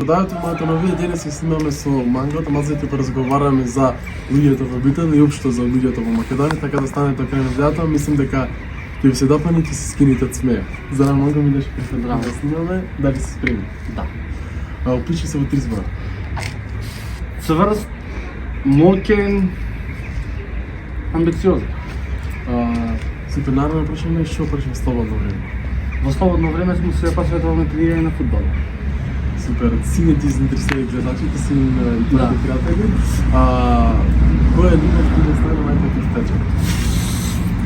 Продавате моето новија денес се снимаме со Мангото, мазите да разговараме за луѓето во Битола и општо за луѓето во Македонија, така да станете крај на видеото, мислам дека ќе ви се допадне и ќе се скинете од смеја. За да Манго ми беше прифрлено да снимаме, дали се спремни? Да. Опиши се во 3 збора. Цврст, моќен, амбициозен. Супер, наравно прашање, што правиш во слободно време? Во слободно време сум се посветувал на тренирање на фудбал. Супер, сине ти заинтересирани гледачите, сине и твоите пријатели. Која е лига што ти стана најпоти впечат?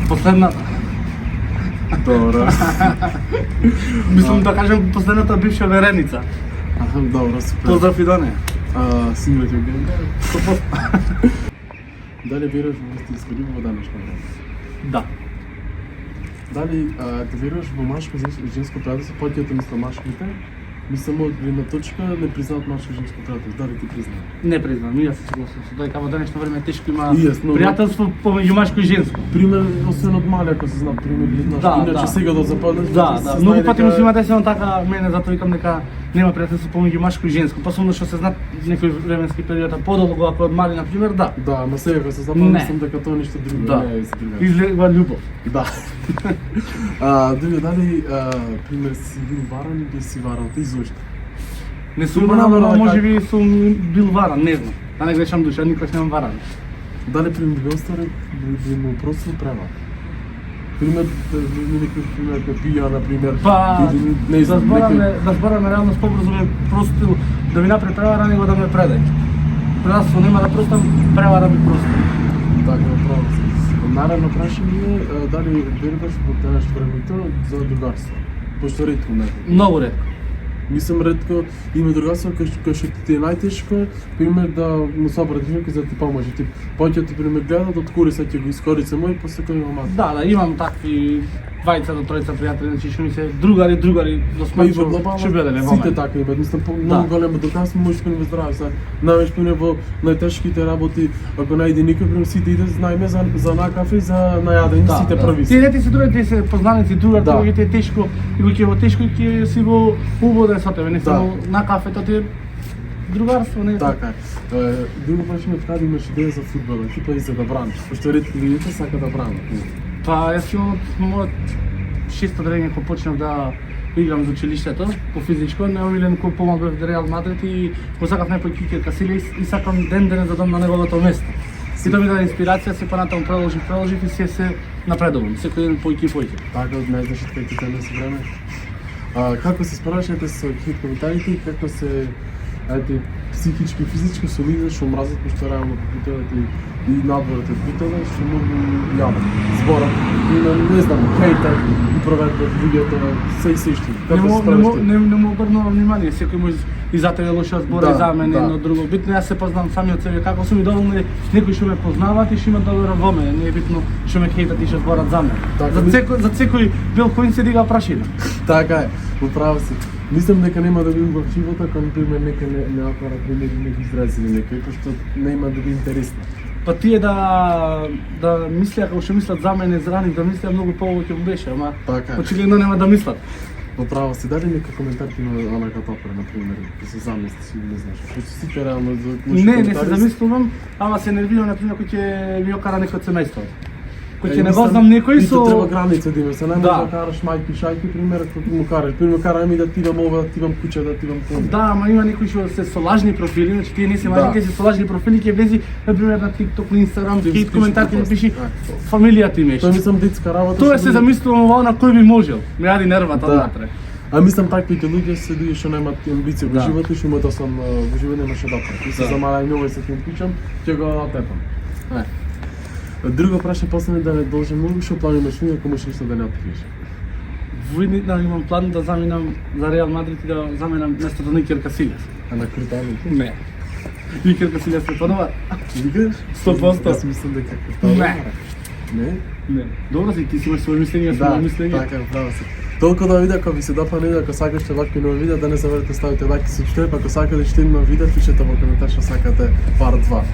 Последната. Добро. Мислам да кажем последната бивша вереница. Добро, супер. Поздрав и до неја. Сине ти гледа? Дали веруваш во вистинско во данешно време? Да. Дали ти веруваш во машко и женско пријателство, патјето мислам машките? Мислам од гледна точка не признаат машко и женско пријателство, дали ти признаат? Не признам, јас се согласувам со тоа дека во денешно време тешко има пријателство помеѓу машко и женско. Пример, освен од мали ако се знат пример, иначе сега да западнеш. Да, многу пати му се има десено така, мене затоа викам дека нема пријателство помеѓу машко и женско, посебно што се знат некој временски период, подолго ако од мали на пример, да. Да, ама сега кога се западнеш мислам дека тоа ништо друго не е изгледа. Излева љубов. Да. Друго, дали пример си бил варан или си варал ти зошто? Не сум варан, но можеби сум бил варан, не знам. Да не грешам душа, никош немам варан. Дали пример бил стари, би му просто права? Пример, некој пример кај пија, например, или не знам, да збораме реалност побрзо ме простил да ми направи превара, него да ме предај. Предавство нема да простам, превара ми простил. Така, право се. Наравно прашање е дали веруваш во денешно времето за другарство? Пошто ретко некој. Многу ретко. Мислам ретко има другарство кој што ти е најтешко, пример да му собрати некој за да ти поможе. Тип, паѓате пример гледат, откори се ќе го искорица мој, после кој има мат. Да, имам такви двајца до тројца пријатели, значи што ми се другари до смрт што биделе во мене. Сите така имаат, мислам многу големо доказство може да не здрави се. Највеќе во најтешките работи, ако најде никој пример сите иде знаеме за на кафе, за најадење, сите први. Тие не се другари, тие се познаници, другари, кога ти е тешко, и кога ќе во тешко ќе си во убоден со тебе, не само на кафето ти другарство, не. Така е. Друго прашање, од каде имаш идеја за фудбалот, типа и за да браниш, пошто ретко луѓето сака да бранат. Па јас имам од мојот 6 одделение кога почнав да играм за училиштето по физичко, неомилен кој помагав во Реал Мадрид и го сакав некој Икер Касилијас и сакам ден денес да дом на неговото место. И тоа ми даде инспирација, се понатаму продолжив и се напредувам, секој ден поиќе. Така, не знаеш кај ти тенес време. Како се справувате со хит коментарите и како се психички и физички со луѓе што мразат пошто реално бителите и надворот од бителе што многу јавно. Зборот, не знам, хейтер и проверка од луѓето, се и се што. Не му обрнувам внимание, секој може и за тебе лошо збора и за мене едно друго. Битно јас се познавам самиот себе како сум и доволно некои што ме познаваат и што имаат доверба во мене, не е битно што ме хейтат и што зборат за мене. За секој бил кој се дига прашина. Така е, управо си. Мислам дека нема да бидам во живота кога например некој не отвара пример некој изрази или некој, пошто нема да би интересно. Па тие да мислеа како што мислат за мене, за раних да мислеа многу повеќе му беше, ама очигледно нема да мислат. Управо си, дали некој коментар ти има Ана Катопер, например, да се замисли, не знаш, што сите реално за Не се замислувам, ама се нервирам, например, кој ќе ми окара некој од семејството. Кој ќе не го знам некој со... И треба граница да има, се не може да караш мајки, шајки, пример, ако му караш. Пример, карам и да тивам ова, да тивам куќа, да тивам тоа. Да, ама има некои што се со лажни профили, значи тие не се мајки, се со лажни профили, ќе влези, например, на TikTok, на Instagram, хейт коментар, ќе пиши фамилијата им Тоа мислам детска работа. Тоа се замислувам ова на кој би можел. Ме јади нервата однатре. А мислам таквите луѓе се луѓе што немаат амбиција во животот и што имаат осам во живот немаше да прави. Се замалај новој се ќе пичам, ќе го натепам. Друго прашање после да не должам многу што планираш ако можеш нешто да не откриеш. Во иднина имам план да заминам за Реал Мадрид и да заменам местото на Икер Касилијас. А на Крутани? Не. Икер Касилијас се подобар. Викаш? 100%. Јас мислам дека Крутани. Не? Добро си, ти си имаш своје мислење, јас имам мислење. Да, така, право си. Толку да видео, ако ви се допадне видео, ако сакате вакви нови видеа, да не забравете ставите лайк и субскрайб, ако сакате што има видео, пишете во коментар што сакате part 2.